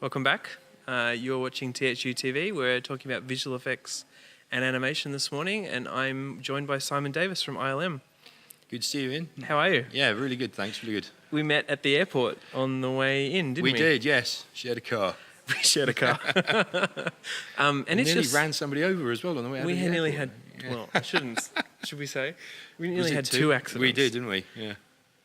Welcome back. You're watching THU TV. We're talking about visual effects and animation this morning, and I'm joined by Simon Davis from ILM. Good to see you, Ian. How are you? Yeah, really good, thanks, really good. We met at the airport on the way in, didn't we? We did, yes. Shared a car. We shared a car. And it's nearly just... ran somebody over as well on the way out We of the nearly airport. had... Well, I shouldn't. Should we say? We nearly had two accidents. We did, didn't we? Yeah.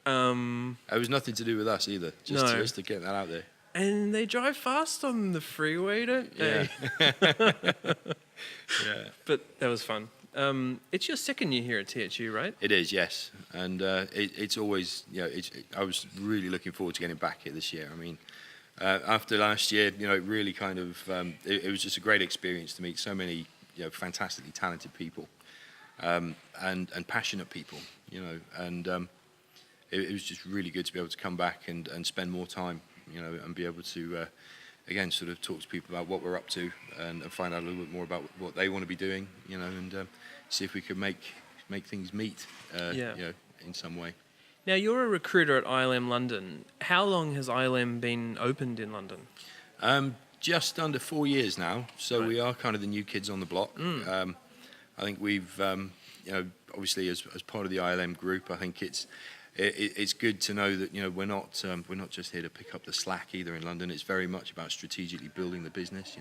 It was nothing to do with us either, just to get that out there. And they drive fast on the freeway, don't they? Yeah. But that was fun. It's your second year here at THU, right? It is, yes. And it's always, I was really looking forward to getting back here this year. I mean, after last year, it really kind of, it was just a great experience to meet so many, fantastically talented people and passionate people, and it was just really good to be able to come back and spend more time, and be able to, again, sort of talk to people about what we're up to and find out a little bit more about what they want to be doing, and see if we could make things meet, in some way. Now, you're a recruiter at ILM London. How long has ILM been opened in London? Just under 4 years now, so Right. we are kind of the new kids on the block. I think we've, obviously as part of the ILM group, I think it's good to know that we're not just here to pick up the slack either in London. It's very much about strategically building the business.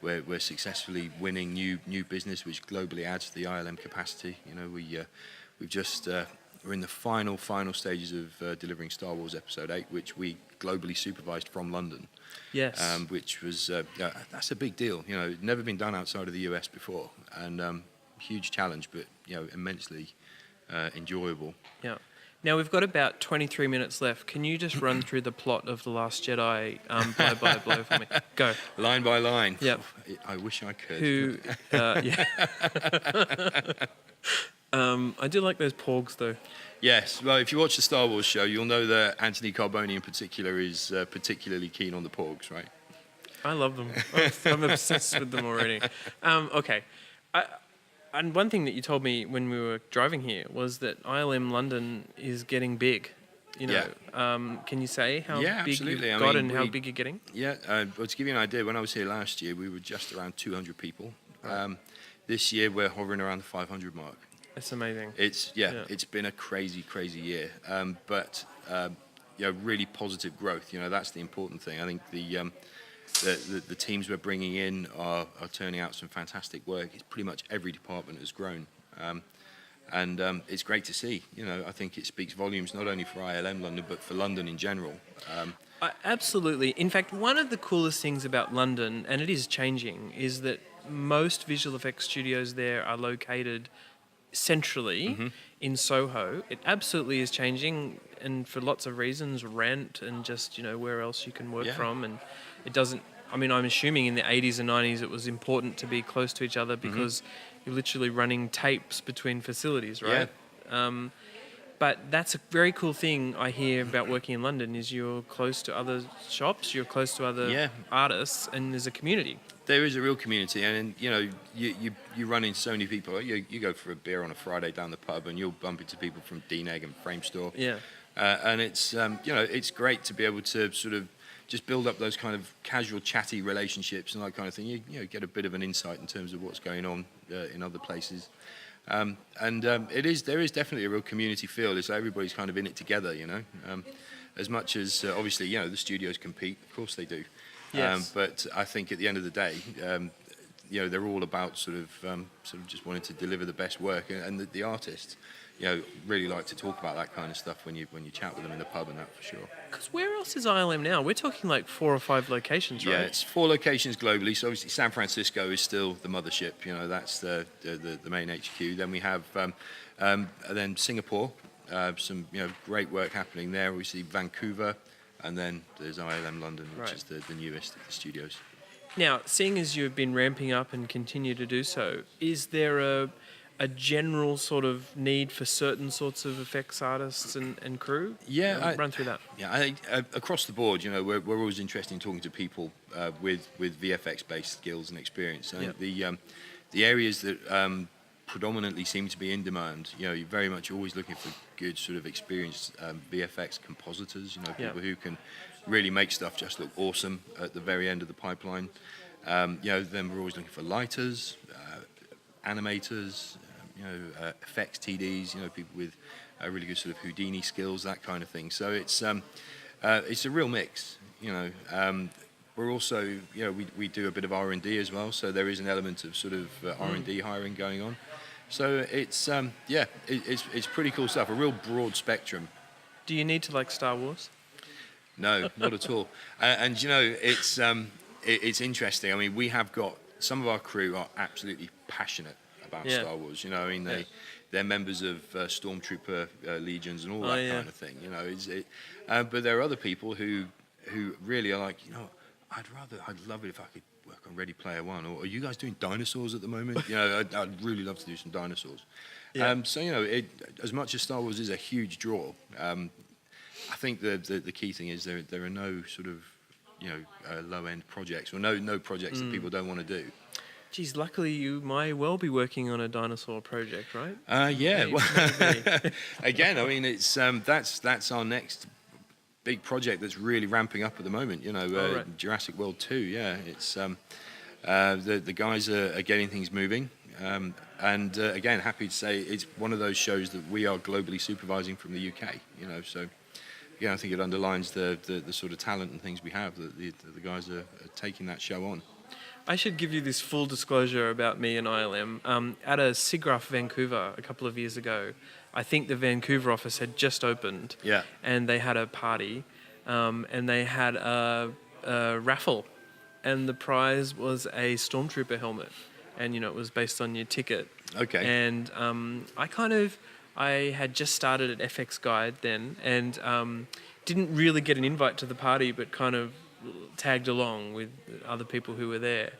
We're successfully winning new business, which globally adds to the ILM capacity. We're in the final stages of delivering Star Wars Episode 8, which we globally supervised from London. Yes. Which was that's a big deal. Never been done outside of the US before, and huge challenge, but immensely enjoyable. Yeah. Now, we've got about 23 minutes left. Can you just run through the plot of The Last Jedi blow by blow for me? Go. Line by line. Yep. I wish I could. I do like those porgs, though. Yes. Well, if you watch the Star Wars show, you'll know that Anthony Carboni in particular is particularly keen on the porgs, right? I love them. I'm obsessed with them already. Okay. And one thing that you told me when we were driving here was that ILM London is getting big. Can you say how big absolutely. you've got and how big you're getting? Yeah. Well, to give you an idea, when I was here last year, we were just around 200 people. Right. This year, we're hovering around the 500 mark. That's amazing. It's been a crazy year, but really positive growth. That's the important thing. I think the teams we're bringing in are turning out some fantastic work. It's pretty much every department has grown, and it's great to see. I think it speaks volumes not only for ILM London but for London in general. Absolutely. In fact, one of the coolest things about London, and it is changing, is that most visual effects studios there are located centrally in Soho. It absolutely is changing, and for lots of reasons, rent and just where else you can work from, and it doesn't. I mean, I'm assuming in the 80s and 90s it was important to be close to each other because you're literally running tapes between facilities, right? Yeah. But that's a very cool thing I hear about working in London is you're close to other shops, you're close to other artists, and there's a community. There is a real community, and you run into so many people. You go for a beer on a Friday down the pub, and you'll bump into people from D-Neg and Frame Store. Yeah. And it's it's great to be able to sort of just build up those kind of casual, chatty relationships and that kind of thing. You get a bit of an insight in terms of what's going on in other places. There is definitely a real community feel. It's like everybody's kind of in it together, as much as obviously the studios compete. Of course they do. Yes. But I think at the end of the day, they're all about sort of just wanting to deliver the best work, and the artists, really like to talk about that kind of stuff when you chat with them in the pub and that for sure. Because where else is ILM now? We're talking like 4 or 5 locations, right? Yeah, it's 4 locations globally. So obviously San Francisco is still the mothership. That's the main HQ. Then we have then Singapore. Some great work happening there. Obviously Vancouver. And then there's ILM London, which is the newest of the studios. Now, seeing as you've been ramping up and continue to do so, is there a general sort of need for certain sorts of effects artists and crew? Yeah. Run through that. Yeah, I think across the board, we're always interested in talking to people with VFX-based skills and experience. I think the areas that predominantly seem to be in demand, you're very much always looking for good sort of experienced VFX compositors, people who can really make stuff just look awesome at the very end of the pipeline. Then we're always looking for lighters, animators, effects TDs, people with really good sort of Houdini skills, that kind of thing. So it's a real mix. We're also, we do a bit of R&D as well, so there is an element of sort of R&D hiring going on. So it's it's pretty cool stuff. A real broad spectrum. Do you need to like Star Wars? No, not at all. And it's interesting. I mean, we have got some of our crew are absolutely passionate about Star Wars. They're members of Stormtrooper legions and all that kind of thing. But there are other people who really are like, I'd love it if I could work on Ready Player One. Or are you guys doing dinosaurs at the moment? I'd really love to do some dinosaurs. Yeah. As much as Star Wars is a huge draw, I think the key thing is there are no sort of low end projects or no projects that people don't want to do. Geez, luckily you might well be working on a dinosaur project, right? Maybe. Again, I mean, it's that's our next big project that's really ramping up at the moment. Jurassic World 2. Yeah, it's the guys are getting things moving. And again, happy to say it's one of those shows that we are globally supervising from the UK. So again, I think it underlines the sort of talent and things we have that the guys are taking that show on. I should give you this full disclosure about me and ILM. At a SIGGRAPH Vancouver a couple of years ago, I think the Vancouver office had just opened. Yeah. And they had a party, and they had a raffle, and the prize was a Stormtrooper helmet, and it was based on your ticket. Okay. And I had just started at FX Guide then, and didn't really get an invite to the party, but kind of tagged along with other people who were there,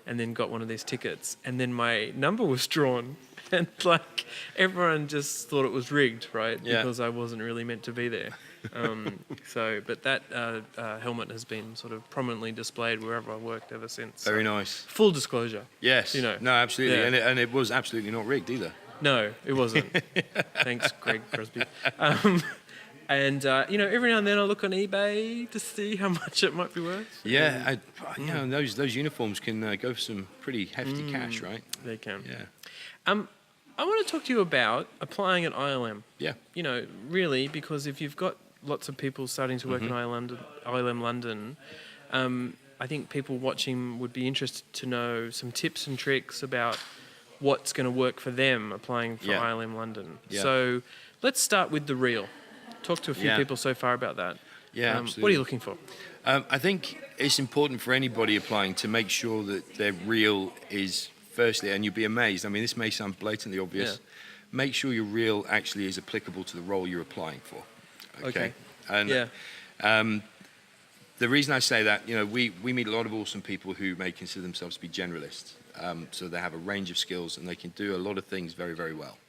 and then got one of these tickets, and then my number was drawn, and everyone just thought it was rigged, right? Yeah. Because I wasn't really meant to be there. But that helmet has been sort of prominently displayed wherever I've worked ever since. Very nice. Full disclosure. Yes. No, absolutely. Yeah. And it was absolutely not rigged either. No, it wasn't. Thanks, Greg Crosby. And every now and then I look on eBay to see how much it might be worth. Yeah, those uniforms can go for some pretty hefty cash, right? They can. Yeah. I want to talk to you about applying at ILM. Yeah. Really, because if you've got lots of people starting to work in ILM London, I think people watching would be interested to know some tips and tricks about what's going to work for them applying for ILM London. Yeah. So let's start with the reel. Talk to a few people so far about that. Yeah, absolutely. What are you looking for? I think it's important for anybody applying to make sure that their reel is, firstly, and you'll be amazed, I mean, this may sound blatantly obvious, make sure your reel actually is applicable to the role you're applying for. Okay. And the reason I say that, we meet a lot of awesome people who may consider themselves to be generalists. So they have a range of skills and they can do a lot of things very, very well.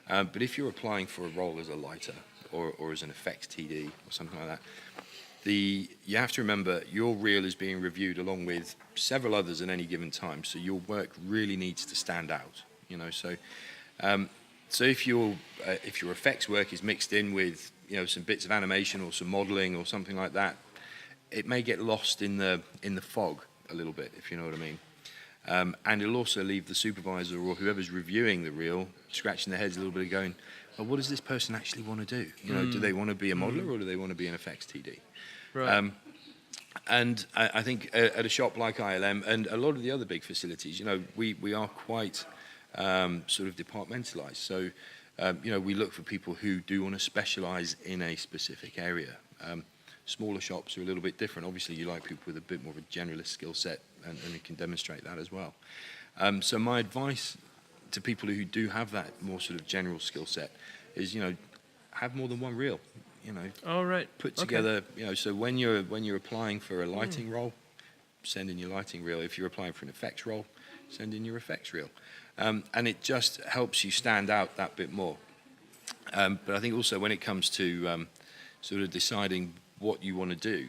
But if you're applying for a role as a lighter or as an effects TD or something like that, you have to remember your reel is being reviewed along with several others at any given time. So your work really needs to stand out. So if your effects work is mixed in with some bits of animation or some modelling or something like that, it may get lost in the fog a little bit, if you know what I mean. And it'll also leave the supervisor or whoever's reviewing the reel scratching their heads a little bit, going, well, what does this person actually want to do? Do they want to be a modeler or do they want to be an effects TD? Right. And I think at a shop like ILM and a lot of the other big facilities, we are quite sort of departmentalized. So, we look for people who do want to specialize in a specific area. Smaller shops are a little bit different. Obviously, you like people with a bit more of a generalist skill set, and you can demonstrate that as well. So my advice to people who do have that more sort of general skill set is, have more than one reel. All right. Put together, so when you're applying for a lighting role, send in your lighting reel. If you're applying for an effects role, send in your effects reel. And it just helps you stand out that bit more. But I think also when it comes to sort of deciding what you want to do,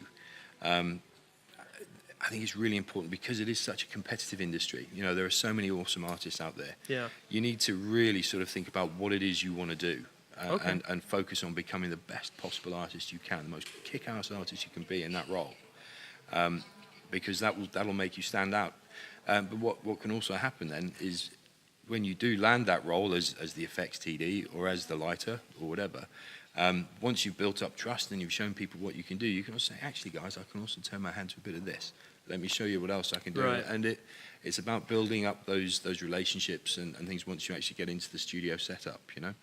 I think it's really important because it is such a competitive industry. There are so many awesome artists out there. Yeah. You need to really sort of think about what it is you want to do. and focus on becoming the best possible artist you can, the most kick-ass artist you can be in that role, because that'll make you stand out. But what can also happen then is when you do land that role as the effects TD or as the lighter or whatever, once you've built up trust and you've shown people what you can do, you can also say, actually, guys, I can also turn my hand to a bit of this. Let me show you what else I can do. Right. And it's about building up those relationships and things once you actually get into the studio setup, you know?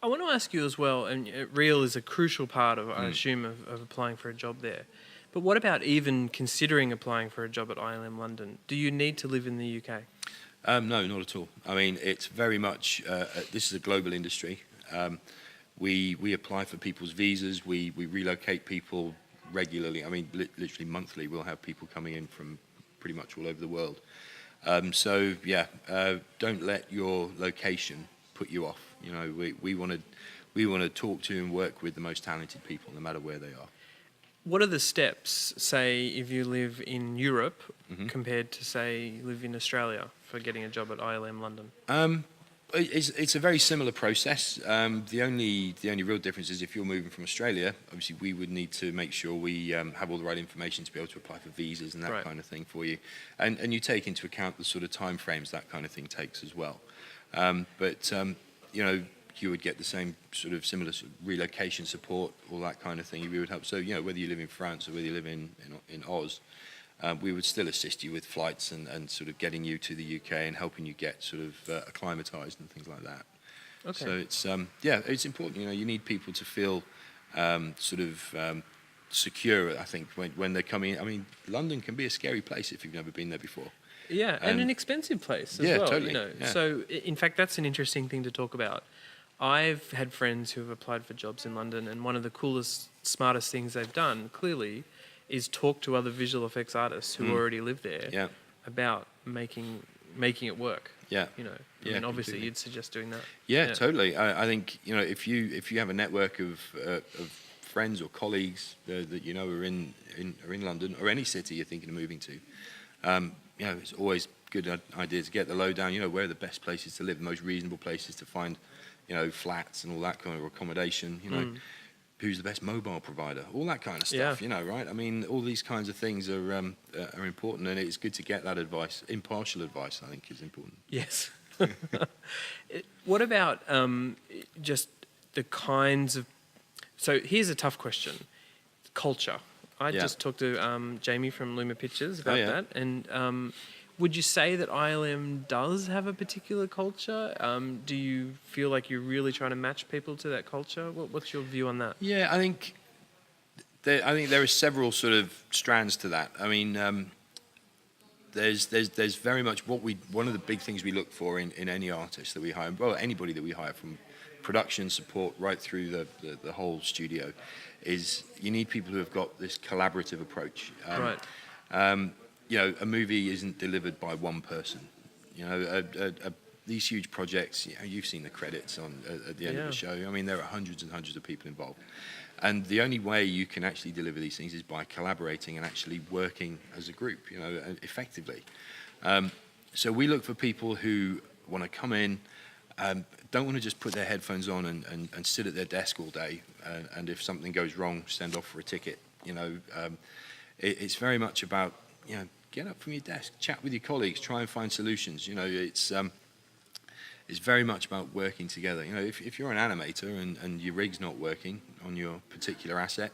I want to ask you as well, and reel is a crucial part of, I assume, of applying for a job there. But what about even considering applying for a job at ILM London? Do you need to live in the UK? No, not at all. I mean, it's very much, this is a global industry. We apply for people's visas. We relocate people regularly. I mean, literally monthly, we'll have people coming in from pretty much all over the world. So, yeah, don't let your location put you off. You know, we want to talk to and work with the most talented people, no matter where they are. What are the steps, say, if you live in Europe compared to, say, live in Australia for getting a job at ILM London? It's a very similar process. The only real difference is if you're moving from Australia, obviously we would need to make sure we have all the right information to be able to apply for visas and that kind of thing for you. And you take into account the sort of time frames that kind of thing takes as well. But you know, you would get the same sort of similar relocation support, all that kind of thing. We would help. So, you know, whether you live in France or whether you live in Oz, we would still assist you with flights and sort of getting you to the UK and helping you get sort of acclimatized and things like that. Okay. So it's it's important. You know, you need people to feel secure. I think when they're coming in. I mean, London can be a scary place if you've never been there before. Yeah, and an expensive place as well. Totally. You know, yeah. So in fact, that's an interesting thing to talk about. I've had friends who have applied for jobs in London, and one of the coolest, smartest things they've done, clearly, is talk to other visual effects artists who already live there about making it work. Yeah. You know, I mean, obviously completely. You'd suggest doing that. Yeah, totally. I think, you know, if you have a network of friends or colleagues that you know are in London or any city you're thinking of moving to, you know, it's always a good idea to get the lowdown. You know, where are the best places to live, the most reasonable places to find, you know, flats and all that kind of accommodation. You know, who's the best mobile provider, all that kind of stuff. You know, right? I mean, all these kinds of things are important, and it's good to get that advice. Impartial advice, I think, is important. Yes. What about just the kinds of? So here's a tough question: culture. I just talked to Jamie from Luma Pictures about that, and would you say that ILM does have a particular culture? Do you feel like you're really trying to match people to that culture? What's your view on that? Yeah, I think there are several sort of strands to that. I mean, there's very much one of the big things we look for in any artist that we hire, well, anybody that we hire, from production support right through the whole studio, is you need people who have got this collaborative approach. You know, a movie isn't delivered by one person. You know, these huge projects, you know, you've seen the credits at the end of the show. I mean, there are hundreds and hundreds of people involved. And the only way you can actually deliver these things is by collaborating and actually working as a group, you know, effectively. So we look for people who want to come in, don't want to just put their headphones on and sit at their desk all day, and if something goes wrong, send off for a ticket. You know, it's very much about, you know, get up from your desk, chat with your colleagues, try and find solutions. You know, it's very much about working together. You know, if you're an animator and your rig's not working on your particular asset,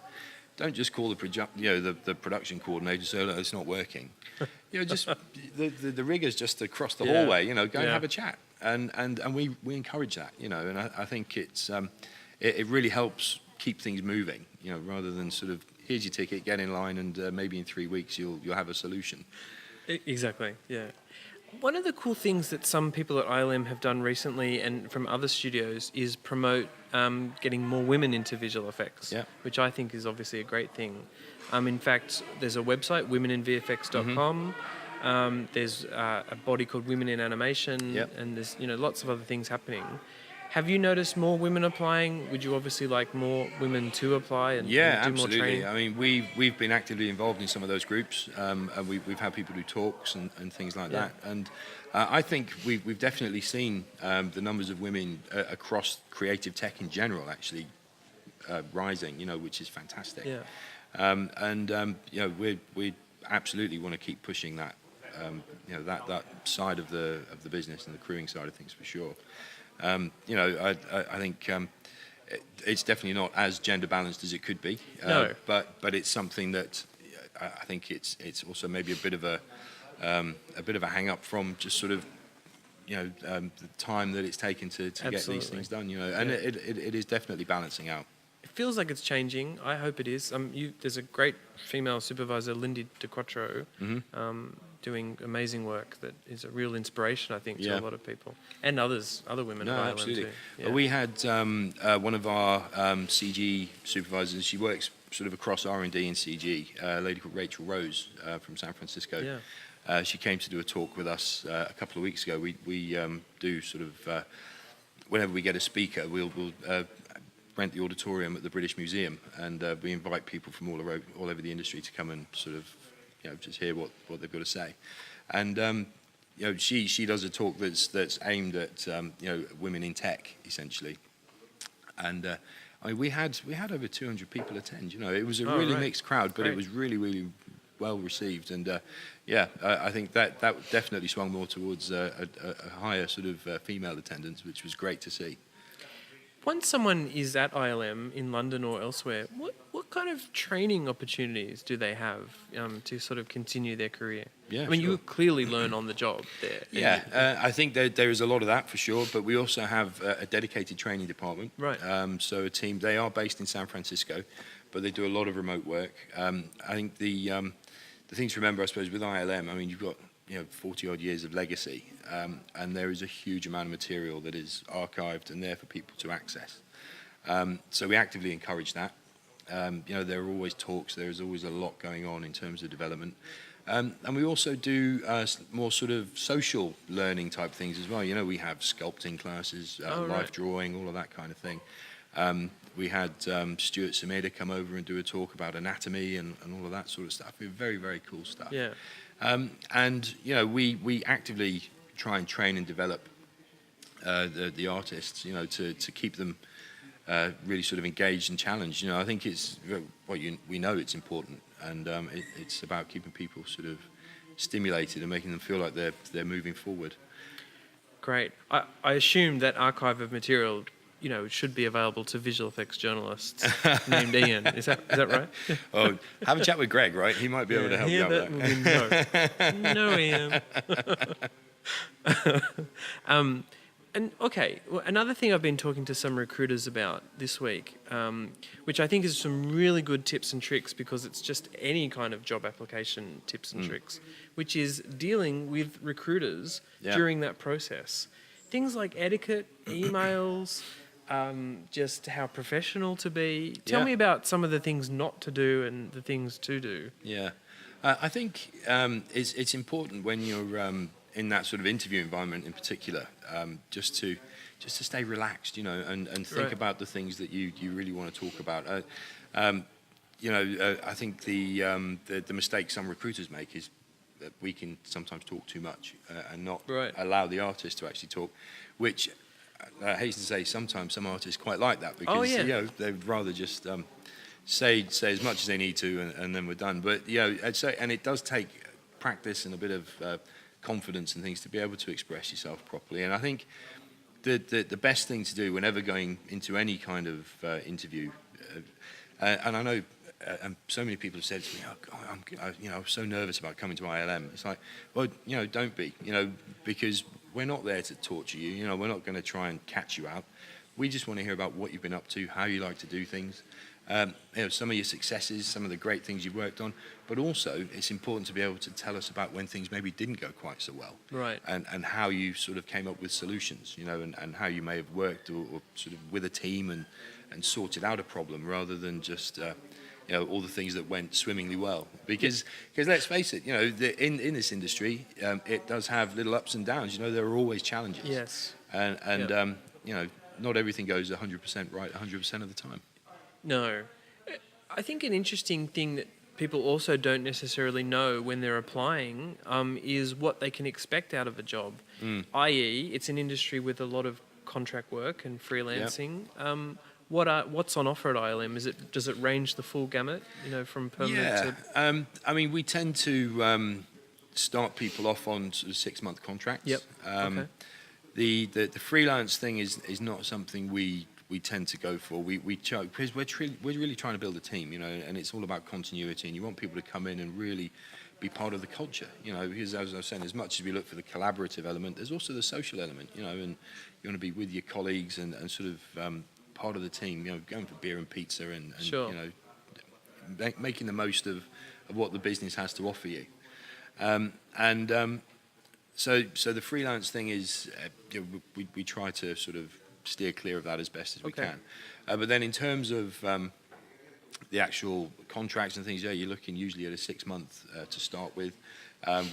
don't just call the production coordinator and say, "Oh, it's not working." You know, just the rigger's just across the hallway. You know, go and have a chat, and we encourage that. You know, and I think it really helps keep things moving. You know, rather than sort of, here's your ticket, get in line, and maybe in 3 weeks you'll have a solution. Exactly. Yeah. One of the cool things that some people at ILM have done recently, and from other studios, is promote getting more women into visual effects, which I think is obviously a great thing. In fact, there's a website, womeninvfx.com. There's a body called Women in Animation, and there's, you know, lots of other things happening. Have you noticed more women applying? Would you obviously like more women to apply and, Yeah, and do more absolutely. training? I mean, we've been actively involved in some of those groups, and we've had people do talks and things like Yeah. that. And I think we've definitely seen the numbers of women across creative tech in general actually rising. Which is fantastic. Yeah. We absolutely want to keep pushing that. That side of the business and the crewing side of things for sure. I think it's definitely not as gender balanced as it could be. No. But it's something that I think it's also maybe a bit of a hang up from just sort of the time that it's taken to get these things done. And Yeah. it is definitely balancing out. It feels like it's changing. I hope it is. There's a great female supervisor, Lindy DeQuattro, doing amazing work that is a real inspiration, I think, to Yeah. a lot of people and other women No, at ILM absolutely. too. Yeah. We had one of our CG supervisors. She works sort of across R&D and CG. A lady called Rachel Rose from San Francisco. Yeah. She came to do a talk with us a couple of weeks ago. We do sort of whenever we get a speaker, we'll rent the auditorium at the British Museum, and we invite people from all over the industry to come and sort of just hear what they've got to say. And she does a talk that's aimed at women in tech essentially. And we had over 200 people attend. It was a really mixed crowd, but Great. it was really, really well received. And I think that definitely swung more towards a higher sort of female attendance, which was great to see. Once someone is at ILM in London or elsewhere, what kind of training opportunities do they have to sort of continue their career? Yeah, I mean, sure. you clearly learn on the job there. Yeah, I think there is a lot of that for sure, but we also have a dedicated training department. Right. So a team, they are based in San Francisco, but they do a lot of remote work. I think the thing to remember, I suppose, with ILM, I mean, you've got 40 odd years of legacy, and there is a huge amount of material that is archived and there for people to access. So we actively encourage that. There are always talks, there is always a lot going on in terms of development. And we also do more sort of social learning type things as well. We have sculpting classes, life drawing, all of that kind of thing. We had Stuart Sameda come over and do a talk about anatomy and all of that sort of stuff. Very, very cool stuff. Yeah. We actively try and train and develop the artists, to keep them really sort of engaged and challenged. I think it's we know it's important, and it's about keeping people sort of stimulated and making them feel like they're moving forward. Great. I assume that archive of material, should be available to visual effects journalists named Ian. Is that right? Oh, have a chat with Greg, right? He might be able to help you out with that. No, Ian. And okay, well, another thing I've been talking to some recruiters about this week, which I think is some really good tips and tricks, because it's just any kind of job application tips and tricks, which is dealing with recruiters during that process. Things like etiquette, emails, just how professional to be. Tell me about some of the things not to do and the things to do. Yeah, I think it's important when you're in that sort of interview environment in particular, just to stay relaxed, and think about the things that you really want to talk about. I think the mistake some recruiters make is that we can sometimes talk too much and not allow the artist to actually talk, which I hate to say, sometimes some artists quite like that, because they'd rather just say as much as they need to, and then we're done. But and it does take practice and a bit of confidence and things to be able to express yourself properly. And I think the best thing to do whenever going into any kind of interview, and I know so many people have said to me, I'm so nervous about coming to ILM. It's like, well, don't be, because we're not there to torture you. We're not going to try and catch you out. We just want to hear about what you've been up to, how you like to do things, some of your successes, some of the great things you've worked on. But also, it's important to be able to tell us about when things maybe didn't go quite so well, and how you sort of came up with solutions, and how you may have worked or sort of with a team and sorted out a problem, rather than just all the things that went swimmingly well. Because let's face it, in this industry, it does have little ups and downs. There are always challenges. Yes. And not everything goes 100% right 100% of the time. No. I think an interesting thing that people also don't necessarily know when they're applying is what they can expect out of a job. I.e., it's an industry with a lot of contract work and freelancing. What's on offer at ILM? Does it range the full gamut? From permanent to... I mean, we tend to start people off on sort of 6-month contracts. Yep. Okay. The freelance thing is not something we tend to go for. We try, because we're really trying to build a team, and it's all about continuity, and you want people to come in and really be part of the culture, because as I was saying, as much as we look for the collaborative element, there's also the social element, and you want to be with your colleagues and sort of part of the team, going for beer and pizza and Sure. Making the most of what the business has to offer you. So the freelance thing is, we try to sort of steer clear of that as best as we can. But then in terms of the actual contracts and things, you're looking usually at a 6-month to start with.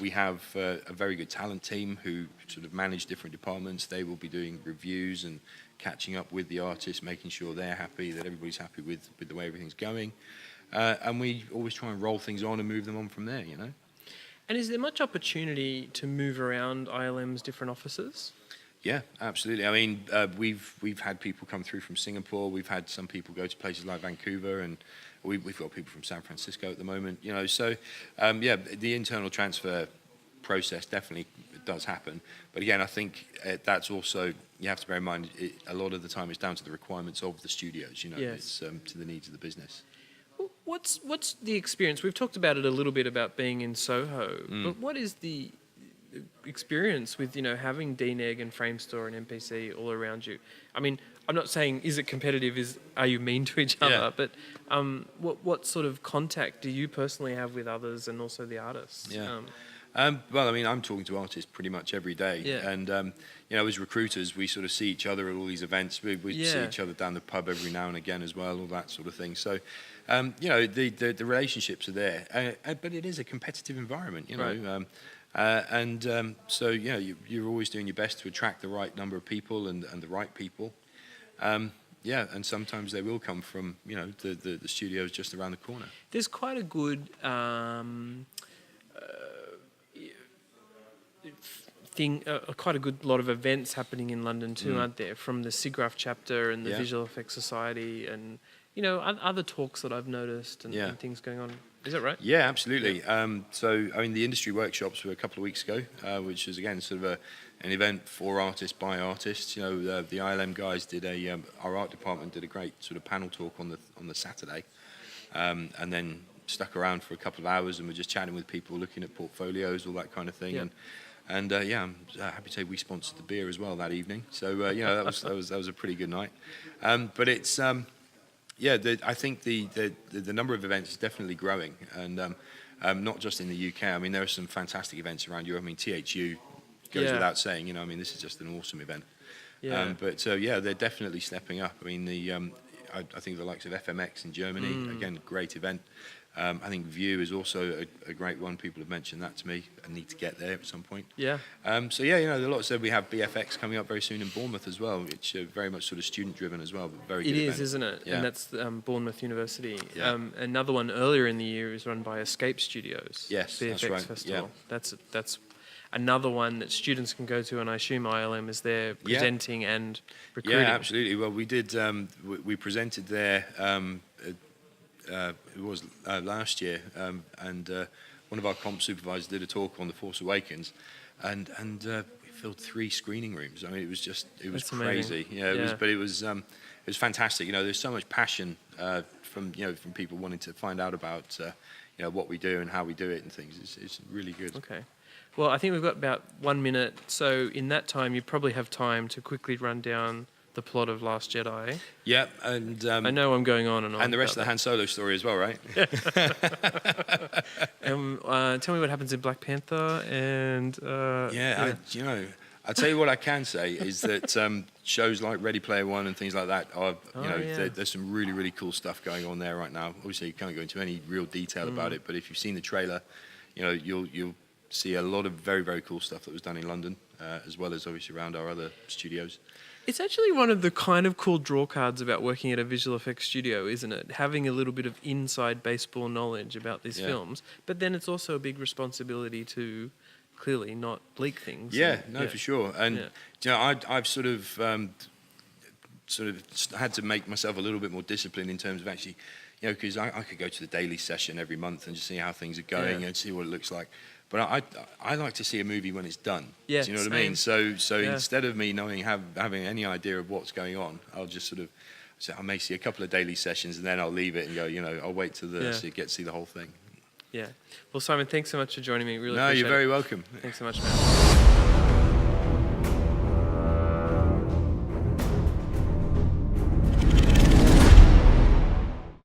We have a very good talent team who sort of manage different departments. They will be doing reviews and catching up with the artists, making sure they're happy, that everybody's happy with the way everything's going. And we always try and roll things on and move them on from there, And is there much opportunity to move around ILM's different offices? Yeah, absolutely. I mean, we've had people come through from Singapore. We've had some people go to places like Vancouver, and we've got people from San Francisco at the moment. So the internal transfer process definitely does happen. But again, I think that's also, you have to bear in mind, a lot of the time it's down to the requirements of the studios. Yes. It's to the needs of the business. What's the experience? We've talked about it a little bit about being in Soho, but what is the experience with having DNEG and Framestore and MPC all around you? I mean, I'm not saying is it competitive, are you mean to each other, but what sort of contact do you personally have with others and also the artists? Well, I mean, I'm talking to artists pretty much every day, and as recruiters, we sort of see each other at all these events. We see each other down the pub every now and again as well, all that sort of thing. So, the relationships are there, but it is a competitive environment, Right. So you're always doing your best to attract the right number of people and the right people. And sometimes they will come from the studios just around the corner. There's quite a good quite a good lot of events happening in London too, aren't there? From the SIGGRAPH chapter and the Visual Effects Society and other talks that I've noticed and things going on. Is that right? Yeah, absolutely. So, I mean, the industry workshops were a couple of weeks ago, which is, again, sort of an event for artists, by artists. The ILM guys did our art department did a great sort of panel talk on the Saturday, and then stuck around for a couple of hours and were just chatting with people, looking at portfolios, all that kind of thing. And I'm happy to say we sponsored the beer as well that evening. So, that was a pretty good night. But it's... I think the number of events is definitely growing, and not just in the UK. I mean, there are some fantastic events around Europe. I mean, THU goes without saying. I mean, this is just an awesome event. They're definitely stepping up. I mean, I think the likes of FMX in Germany, again, great event. I think VIEW is also a great one. People have mentioned that to me. I need to get there at some point. Yeah. A lot said we have VFX coming up very soon in Bournemouth as well, which are very much sort of student-driven as well, but very good event. Isn't it? Yeah. And that's Bournemouth University. Yeah. Another one earlier in the year is run by Escape Studios. Yes, VFX that's right. Festival. Yeah. That's another one that students can go to, and I assume ILM is there presenting and recruiting. Yeah, absolutely. Well, we did. We presented there. It was last year, and one of our comp supervisors did a talk on The Force Awakens, and we filled 3 screening rooms. I mean, it was That's crazy. amazing. It was fantastic. There's so much passion from people wanting to find out about what we do and how we do it and things. It's really good. Okay. Well, I think we've got about 1 minute, so in that time, you probably have time to quickly run down the plot of Last Jedi. Yeah, and I know I'm going on and on. And the rest of the Han Solo story as well, right? Tell me what happens in Black Panther and. I'll tell you what I can say is that shows like Ready Player One and things like that are, there's some really, really cool stuff going on there right now. Obviously, you can't go into any real detail about it, but if you've seen the trailer, you'll see a lot of very, very cool stuff that was done in London, as well as obviously around our other studios. It's actually one of the kind of cool draw cards about working at a visual effects studio, isn't it? Having a little bit of inside baseball knowledge about these films, but then it's also a big responsibility to clearly not leak things. Yeah, for sure. And you know, I've sort of had to make myself a little bit more disciplined in terms of actually, you know, because I could go to the daily session every month and just see how things are going and see what it looks like. But I like to see a movie when it's done. Yeah, do you know what I mean? So instead of me having any idea of what's going on, I'll just sort of, so I may see a couple of daily sessions and then I'll leave it and go, you know, I'll wait till get to see the whole thing. Yeah. Well, Simon, thanks so much for joining me. Really No, appreciate you're very it. welcome. Thanks so much, man.